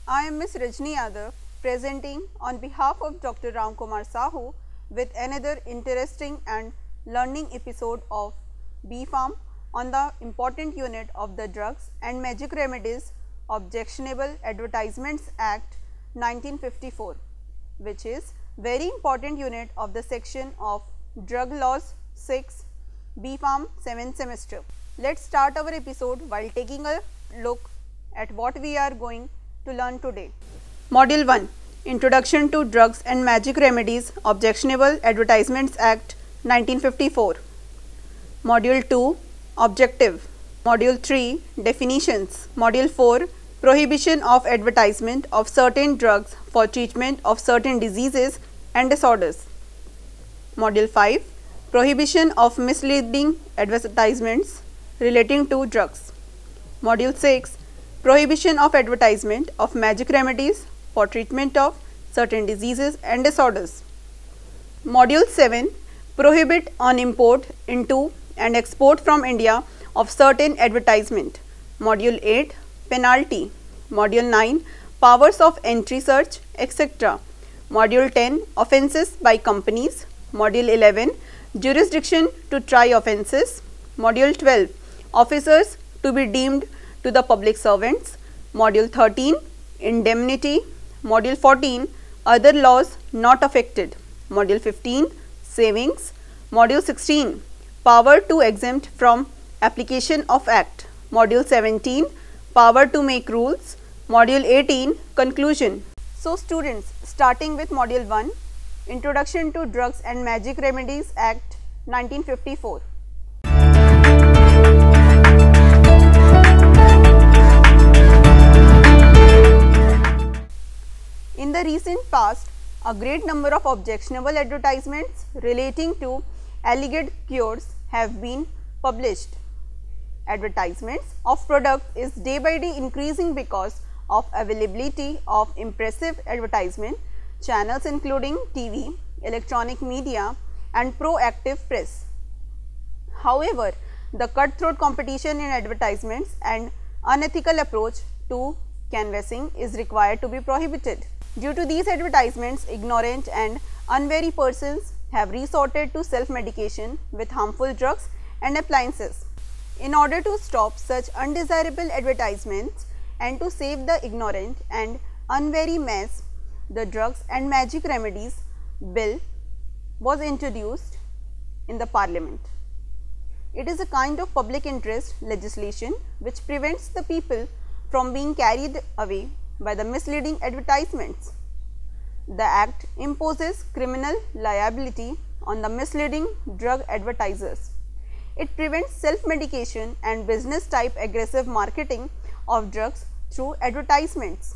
I am Ms. Rajni Yadav, presenting on behalf of Dr. Ram Kumar Sahu with another interesting and learning episode of B.Pharm on the important unit of the Drugs and Magic Remedies Objectionable Advertisements Act 1954, which is very important unit of the section of Drug Laws 6, B.Pharm 7th semester. Let's start our episode while taking a look at what we are going to learn today. Module 1, Introduction to Drugs and Magic Remedies Objectionable Advertisements Act 1954. Module 2, Objective. Module 3, Definitions. Module 4, Prohibition of advertisement of certain drugs for treatment of certain diseases and disorders. Module 5, Prohibition of misleading advertisements relating to drugs. Module 6, Prohibition of advertisement of magic remedies for treatment of certain diseases and disorders. Module 7, Prohibit on import into and export from India of certain advertisement. Module 8, Penalty. Module 9, Powers of entry search, etc. Module 10, Offences by companies. Module 11, Jurisdiction to try offences. Module 12, Officers to be deemed to the public servants. Module 13, Indemnity. Module 14, Other laws not affected. Module 15, Savings. Module 16, Power to exempt from application of Act. Module 17, Power to make rules. Module 18, Conclusion. So students, starting with Module 1, Introduction to Drugs and Magic Remedies Act 1954. In the recent past, a great number of objectionable advertisements relating to alleged cures have been published. Advertisements of products is day by day increasing because of availability of impressive advertisement channels including TV, electronic media and proactive press. However, the cutthroat competition in advertisements and unethical approach to canvassing is required to be prohibited. Due to these advertisements, ignorant and unwary persons have resorted to self-medication with harmful drugs and appliances. In order to stop such undesirable advertisements and to save the ignorant and unwary mass, the Drugs and Magic Remedies Bill was introduced in the Parliament. It is a kind of public interest legislation which prevents the people from being carried away by the misleading advertisements. The Act imposes criminal liability on the misleading drug advertisers. It prevents self-medication and business-type aggressive marketing of drugs through advertisements.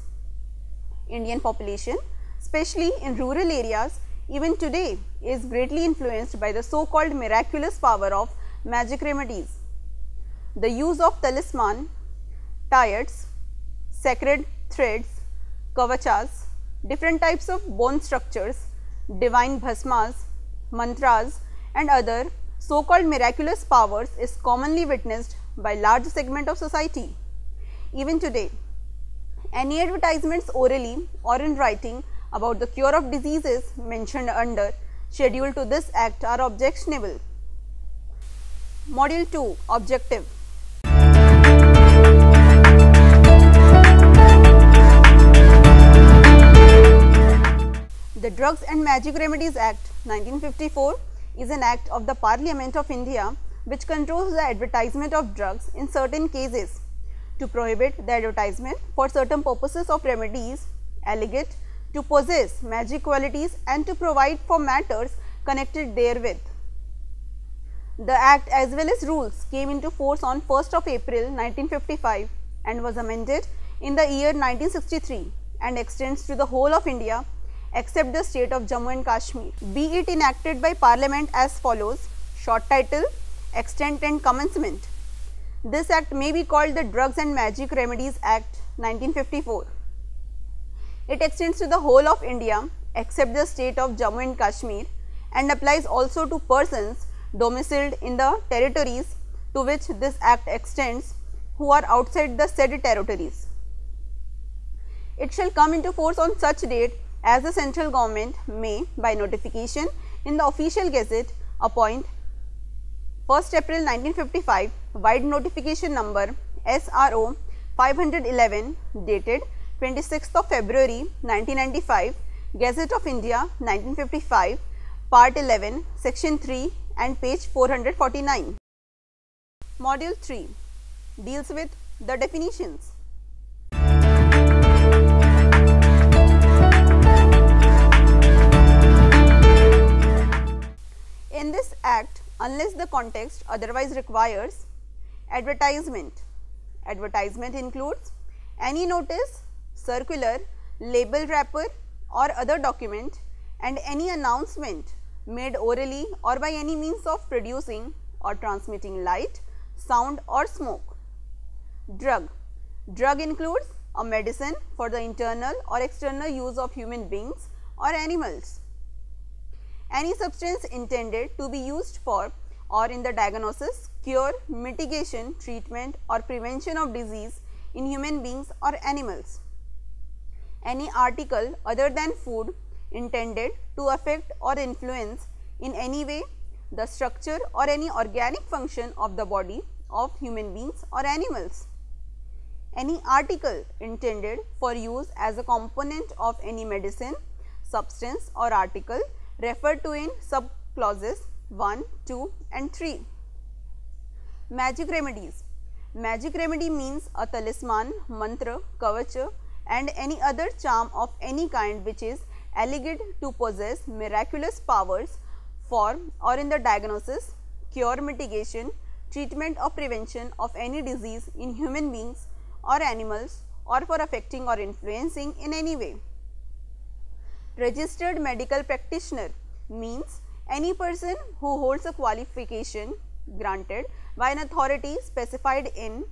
Indian population, especially in rural areas, even today is greatly influenced by the so-called miraculous power of magic remedies. The use of talisman, tayats, sacred threads, kavachas, different types of bone structures, divine bhasmas, mantras and other so-called miraculous powers is commonly witnessed by large segment of society. Even today, any advertisements orally or in writing about the cure of diseases mentioned under schedule to this act are objectionable. Module 2, Objective. The Drugs and Magic Remedies Act 1954 is an act of the Parliament of India which controls the advertisement of drugs in certain cases, to prohibit the advertisement for certain purposes of remedies alleged to possess magic qualities and to provide for matters connected therewith. The Act as well as rules came into force on 1st of April 1955 and was amended in the year 1963 and extends to the whole of India except the state of Jammu and Kashmir. Be it enacted by Parliament as follows: short title, extent and commencement. This act may be called the Drugs and Magic Remedies Act 1954. It extends to the whole of India except the state of Jammu and Kashmir and applies also to persons domiciled in the territories to which this act extends who are outside the said territories. It shall come into force on such date as the central government may, by notification in the official gazette, appoint 1st April 1955, wide notification number SRO 511 dated 26th of February 1995, Gazette of India 1955, Part 11, Section 3 and page 449. Module 3 deals with the definitions. In this act, unless the context otherwise requires, advertisement. Advertisement includes any notice, circular, label wrapper or other document and any announcement made orally or by any means of producing or transmitting light, sound or smoke. Drug. Drug includes a medicine for the internal or external use of human beings or animals. Any substance intended to be used for or in the diagnosis, cure, mitigation, treatment or prevention of disease in human beings or animals. Any article other than food intended to affect or influence in any way the structure or any organic function of the body of human beings or animals. Any article intended for use as a component of any medicine, substance or article referred to in sub-clauses 1, 2 and 3. Magic remedies. Magic remedy means a talisman, mantra, kavacha and any other charm of any kind which is alleged to possess miraculous powers for or in the diagnosis, cure, mitigation, treatment or prevention of any disease in human beings or animals or for affecting or influencing in any way. Registered medical practitioner means any person who holds a qualification granted by an authority specified in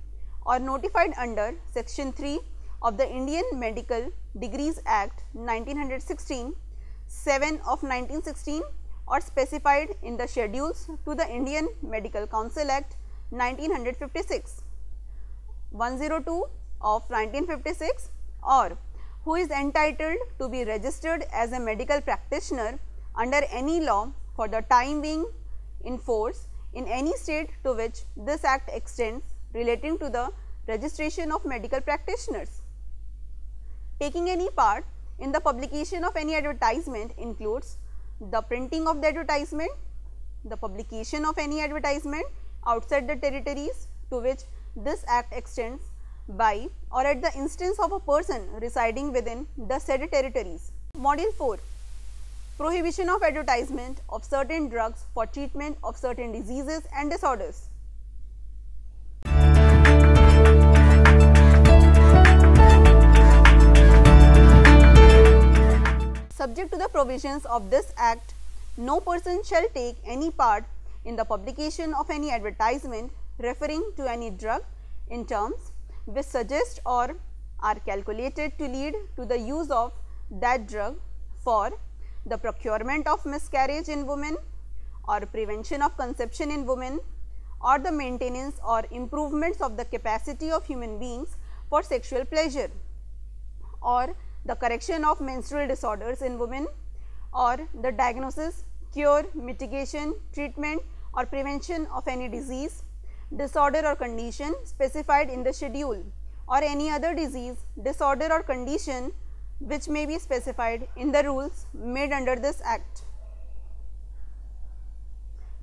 or notified under Section 3 of the Indian Medical Degrees Act 1916, 7 of 1916 or specified in the schedules to the Indian Medical Council Act 1956, 102 of 1956 or who is entitled to be registered as a medical practitioner under any law for the time being in force in any state to which this act extends relating to the registration of medical practitioners. Taking any part in the publication of any advertisement includes the printing of the advertisement, the publication of any advertisement outside the territories to which this act extends by or at the instance of a person residing within the said territories. Module 4 Prohibition of advertisement of certain drugs for treatment of certain diseases and disorders. Subject to the provisions of this act, no person shall take any part in the publication of any advertisement referring to any drug in terms which suggest or are calculated to lead to the use of that drug for the procurement of miscarriage in women or prevention of conception in women or the maintenance or improvements of the capacity of human beings for sexual pleasure or the correction of menstrual disorders in women or the diagnosis, cure, mitigation, treatment or prevention of any disease, disorder or condition specified in the schedule or any other disease, disorder or condition which may be specified in the rules made under this act,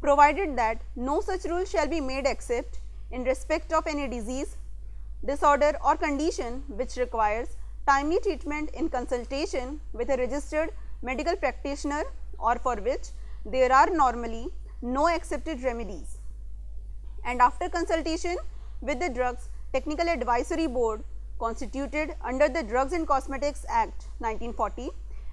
provided that no such rule shall be made except in respect of any disease, disorder or condition which requires timely treatment in consultation with a registered medical practitioner or for which there are normally no accepted remedies, and after consultation with the Drugs Technical Advisory Board constituted under the Drugs and Cosmetics Act 1940,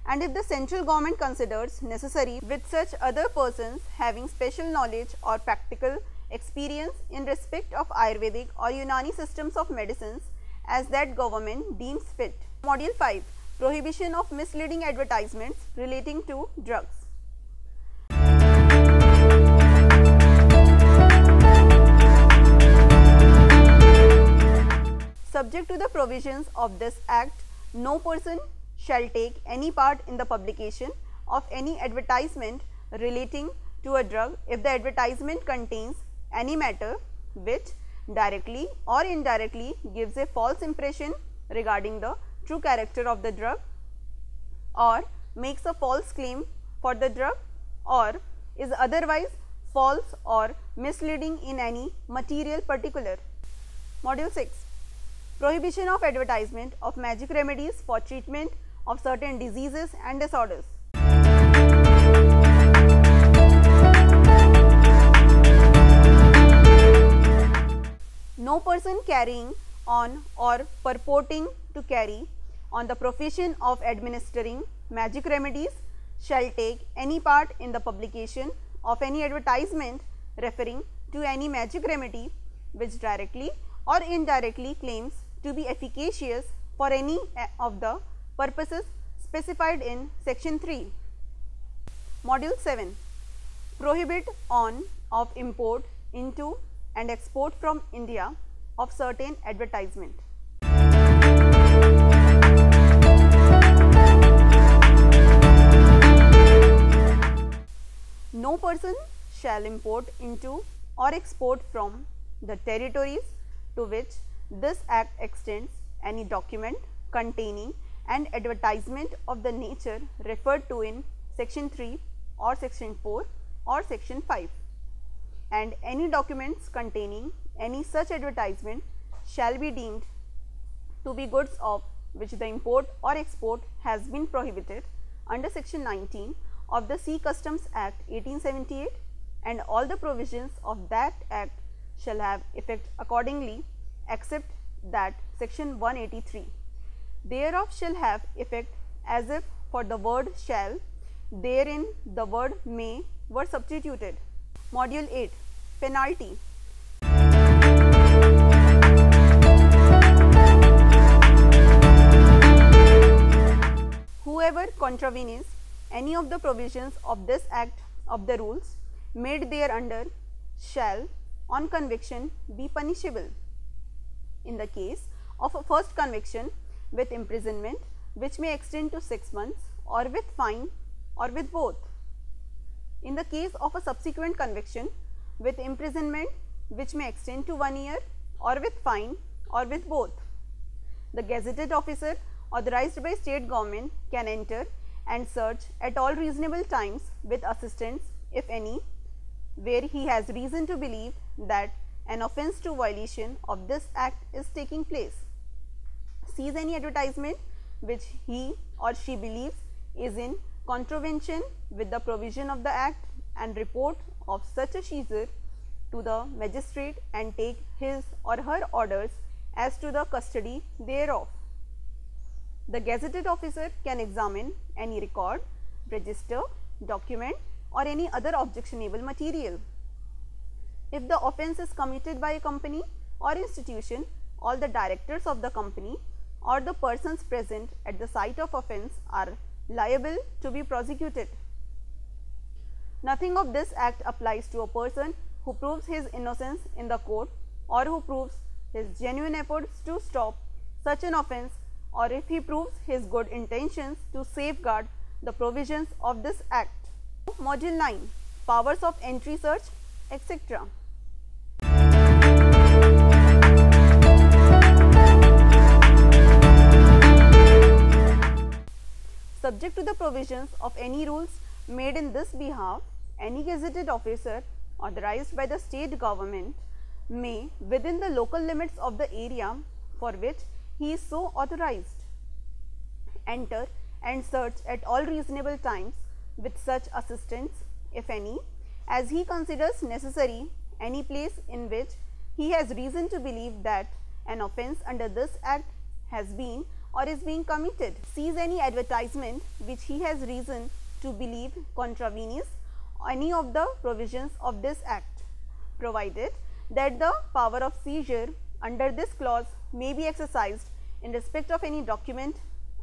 and if the central government considers necessary with such other persons having special knowledge or practical experience in respect of Ayurvedic or Unani systems of medicines as that government deems fit. Module 5 Prohibition of misleading advertisements relating to drugs. Subject to the provisions of this act, No person shall take any part in the publication of any advertisement relating to a drug if the advertisement contains any matter which directly or indirectly gives a false impression regarding the true character of the drug, or makes a false claim for the drug, or is otherwise false or misleading in any material particular. Module 6. Prohibition of advertisement of magic remedies for treatment of certain diseases and disorders. No person carrying on or purporting to carry on the profession of administering magic remedies shall take any part in the publication of any advertisement referring to any magic remedy which directly or indirectly claims to be efficacious for any of the purposes specified in section 3. Module 7. Prohibit on of import into and export from India of certain advertisement. No person shall import into or export from the territories to which this act extends any document containing an advertisement of the nature referred to in section 3 or section 4 or section 5, and any documents containing any such advertisement shall be deemed to be goods of which the import or export has been prohibited under section 19 of the Sea Customs Act 1878, and all the provisions of that act shall have effect accordingly, except that section 183 thereof shall have effect as if for the word shall therein the word may were substituted. Module 8. Penalty. Whoever contravenes any of the provisions of this act of the rules made thereunder shall on conviction be punishable. In the case of a first conviction, with imprisonment which may extend to 6 months, or with fine, or with both. In the case of a subsequent conviction, with imprisonment which may extend to 1 year, or with fine, or with both. The gazetted officer authorized by state government can enter and search at all reasonable times with assistance, if any, where he has reason to believe that an offence to violation of this act is taking place. Seize any advertisement which he or she believes is in contravention with the provision of the act, and report of such a seizure to the magistrate and take his or her orders as to the custody thereof. The gazetted officer can examine any record, register, document, or any other objectionable material. If the offence is committed by a company or institution, all the directors of the company or the persons present at the site of offence are liable to be prosecuted. Nothing of this act applies to a person who proves his innocence in the court, or who proves his genuine efforts to stop such an offence, or if he proves his good intentions to safeguard the provisions of this act. Module 9. Powers of entry, search, etc. Subject to the provisions of any rules made in this behalf, any gazetted officer authorized by the state government may, within the local limits of the area for which he is so authorized, enter and search at all reasonable times with such assistance, if any, as he considers necessary any place in which he has reason to believe that an offence under this act has been or is being committed. Seize any advertisement which he has reason to believe contravenes any of the provisions of this act, provided that the power of seizure under this clause may be exercised in respect of any document,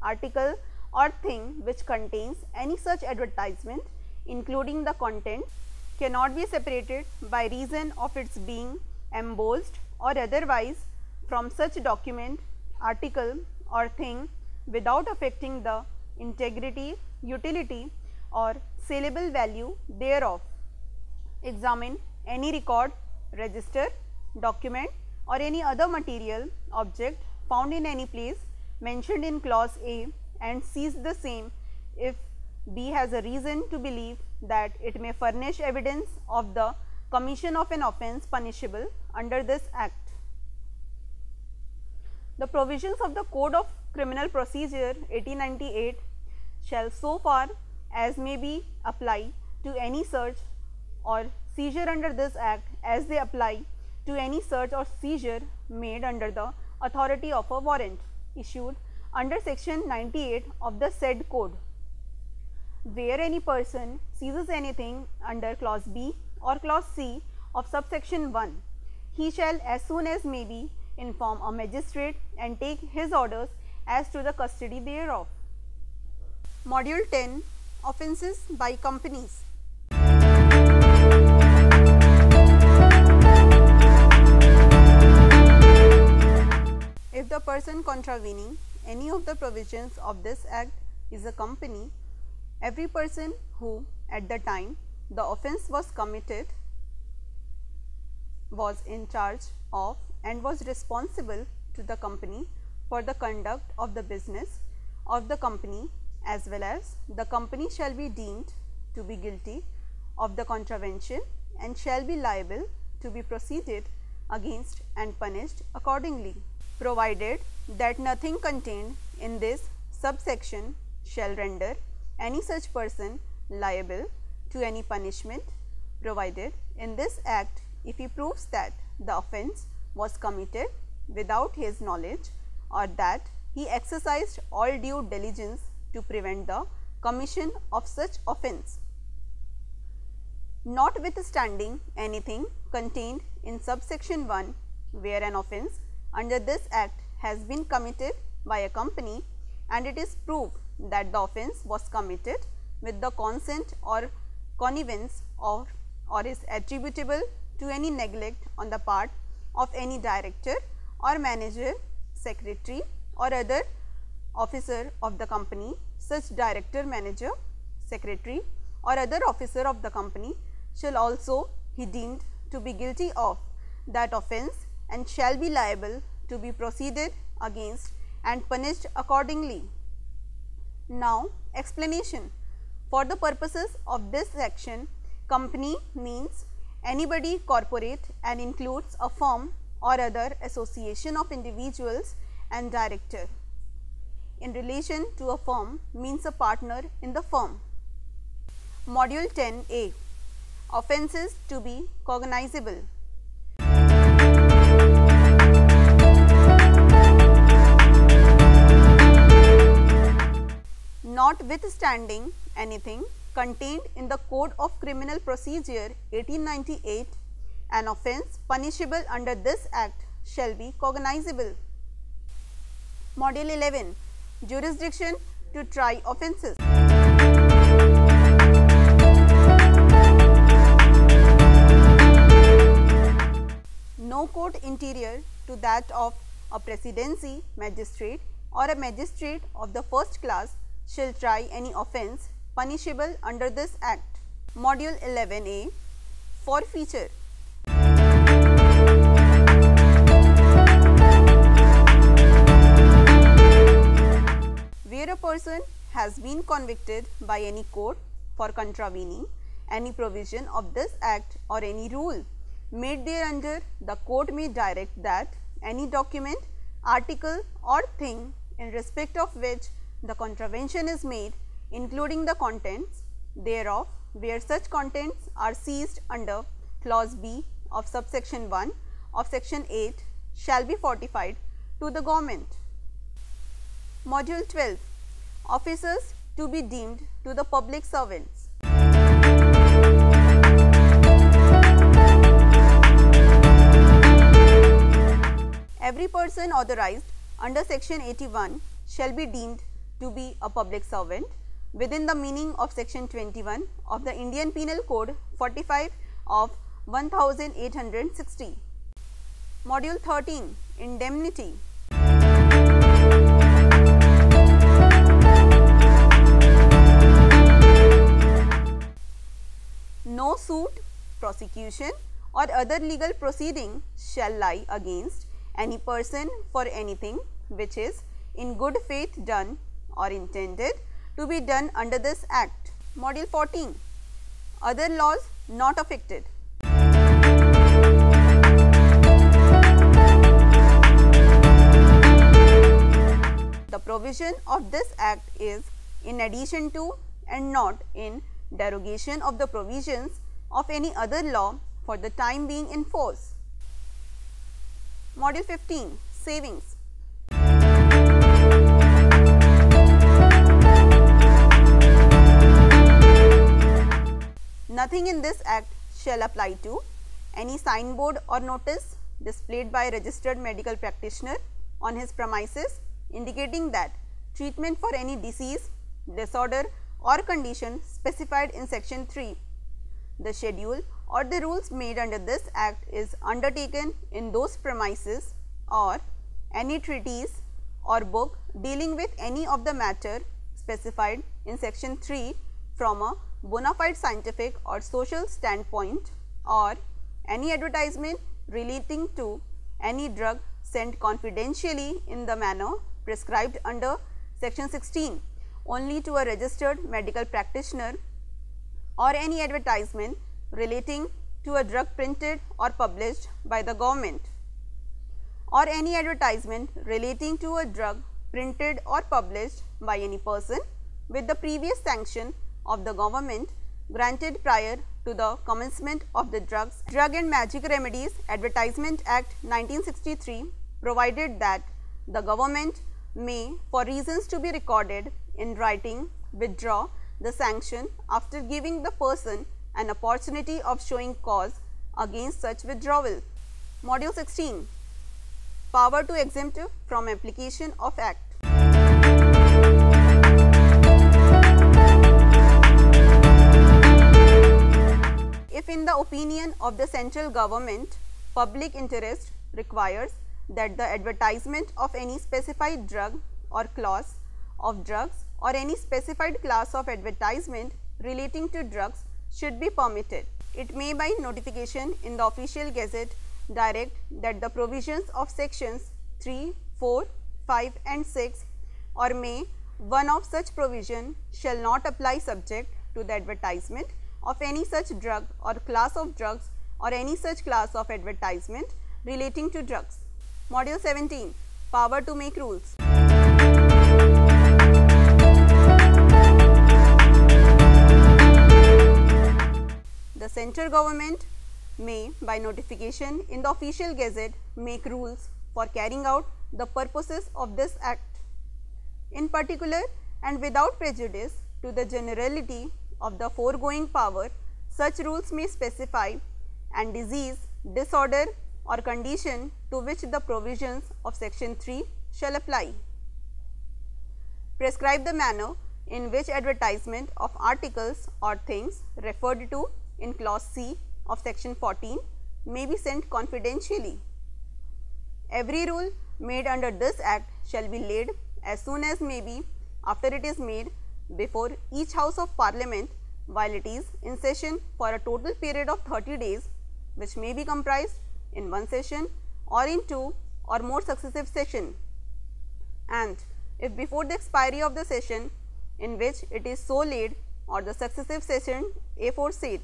article, or thing which contains any such advertisement, including the content, cannot be separated by reason of its being embossed or otherwise from such document, article, or thing without affecting the integrity, utility or saleable value thereof. Examine any record, register, document or any other material, object found in any place mentioned in clause A and seize the same if B has a reason to believe that it may furnish evidence of the commission of an offence punishable under this Act. The provisions of the Code of Criminal Procedure 1898 shall so far as may be apply to any search or seizure under this Act as they apply to any search or seizure made under the authority of a warrant issued under section 98 of the said code. Where any person seizes anything under clause B or clause C of subsection 1, he shall as soon as may be inform a magistrate and take his orders as to the custody thereof. Module 10, Offences by Companies. If the person contravening any of the provisions of this Act is a company, every person who at the time the offence was committed was in charge of and was responsible to the company for the conduct of the business of the company, as well as the company shall be deemed to be guilty of the contravention and shall be liable to be proceeded against and punished accordingly, provided that nothing contained in this subsection shall render any such person liable to any punishment provided in this Act if he proves that the offence was committed without his knowledge or that he exercised all due diligence to prevent the commission of such offence. Notwithstanding anything contained in subsection 1 where an offence under this Act has been committed by a company and it is proved that the offence was committed with the consent or connivance or is attributable to any neglect on the part of any director or manager, secretary or other officer of the company, such director, manager, secretary or other officer of the company shall also be deemed to be guilty of that offence and shall be liable to be proceeded against and punished accordingly. Now, explanation. For the purposes of this section, company means anybody corporate and includes a firm or other association of individuals and director. In relation to a firm means a partner in the firm. Module 10A, Offences to be cognizable. Notwithstanding anything contained in the Code of Criminal Procedure 1898, an offence punishable under this Act shall be cognizable. Module 11, Jurisdiction to try offences. No court interior to that of a presidency magistrate or a magistrate of the first class shall try any offence punishable under this Act. Module 11A, Forfeiture. Where a person has been convicted by any court for contravening any provision of this Act or any rule made thereunder, the court may direct that any document, article or thing in respect of which the contravention is made, including the contents thereof, where such contents are seized under clause B of subsection 1 of section 8, shall be fortified to the government. Module 12, Officers to be deemed to the public servants. Every person authorized under section 81 shall be deemed to be a public servant within the meaning of section 21 of the Indian Penal Code 45 of 1860. Module 13, Indemnity. prosecution or other legal proceeding shall lie against any person for anything which is in good faith done or intended to be done under this Act. Module 14. Other laws not affected. The provision of this Act is in addition to and not in derogation of the provisions of any other law for the time being in force. Module 15. Savings. Nothing in this Act shall apply to any signboard or notice displayed by a registered medical practitioner on his premises indicating that treatment for any disease, disorder or condition specified in section 3. The schedule or the rules made under this Act is undertaken in those premises or any treatise or book dealing with any of the matter specified in section 3 from a bona fide scientific or social standpoint, or any advertisement relating to any drug sent confidentially in the manner prescribed under section 16 only to a registered medical practitioner, or any advertisement relating to a drug printed or published by the government, or any advertisement relating to a drug printed or published by any person with the previous sanction of the government granted prior to the commencement of the Drug and Magic Remedies Advertisement Act 1963 provided that the government may, for reasons to be recorded in writing, withdraw the sanction after giving the person an opportunity of showing cause against such withdrawal. Module 16. Power to exempt from application of Act. If in the opinion of the central government, public interest requires that the advertisement of any specified drug or class of drugs or any specified class of advertisement relating to drugs should be permitted, it may by notification in the official gazette direct that the provisions of sections 3, 4, 5 and 6 or may one of such provision shall not apply subject to the advertisement of any such drug or class of drugs or any such class of advertisement relating to drugs. Module 17. Power to make rules. The central government may by notification in the official gazette make rules for carrying out the purposes of this Act. In particular and without prejudice to the generality of the foregoing power, such rules may specify and disease, disorder or condition to which the provisions of section 3 shall apply. Prescribe the manner in which advertisement of articles or things referred to in clause C of section 14 may be sent confidentially. Every rule made under this Act shall be laid as soon as may be after it is made before each House of Parliament while it is in session for a total period of 30 days, which may be comprised in one session or in 2 or more successive sessions, and if before the expiry of the session in which it is so laid or the successive session aforesaid,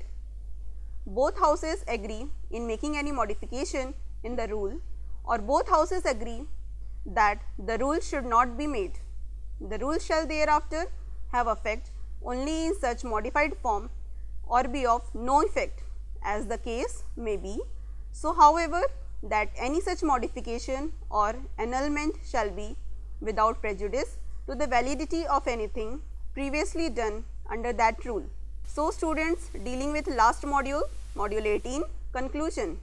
both houses agree in making any modification in the rule, or both houses agree that the rule should not be made, the rule shall thereafter have effect only in such modified form or be of no effect as the case may be. So, however, that any such modification or annulment shall be without prejudice to the validity of anything previously done under that rule. So, students, dealing with last module, module 18, conclusion.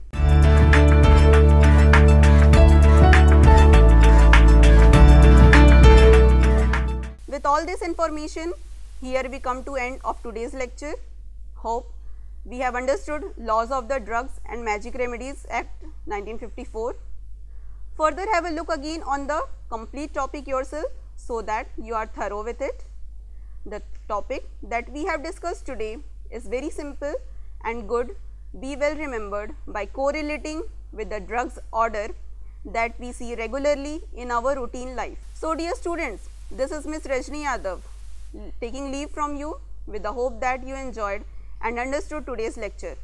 With all this information, here we come to end of today's lecture. Hope we have understood laws of the Drugs and Magic Remedies Act 1954. Further, have a look again on the complete topic yourself so that you are thorough with it. The topic that we have discussed today is very simple and good be well remembered by correlating with the drugs order that we see regularly in our routine life. So dear students, this is Miss Rajni Yadav taking leave from you with the hope that you enjoyed and understood today's lecture.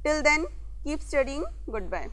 Till then, keep studying. Goodbye.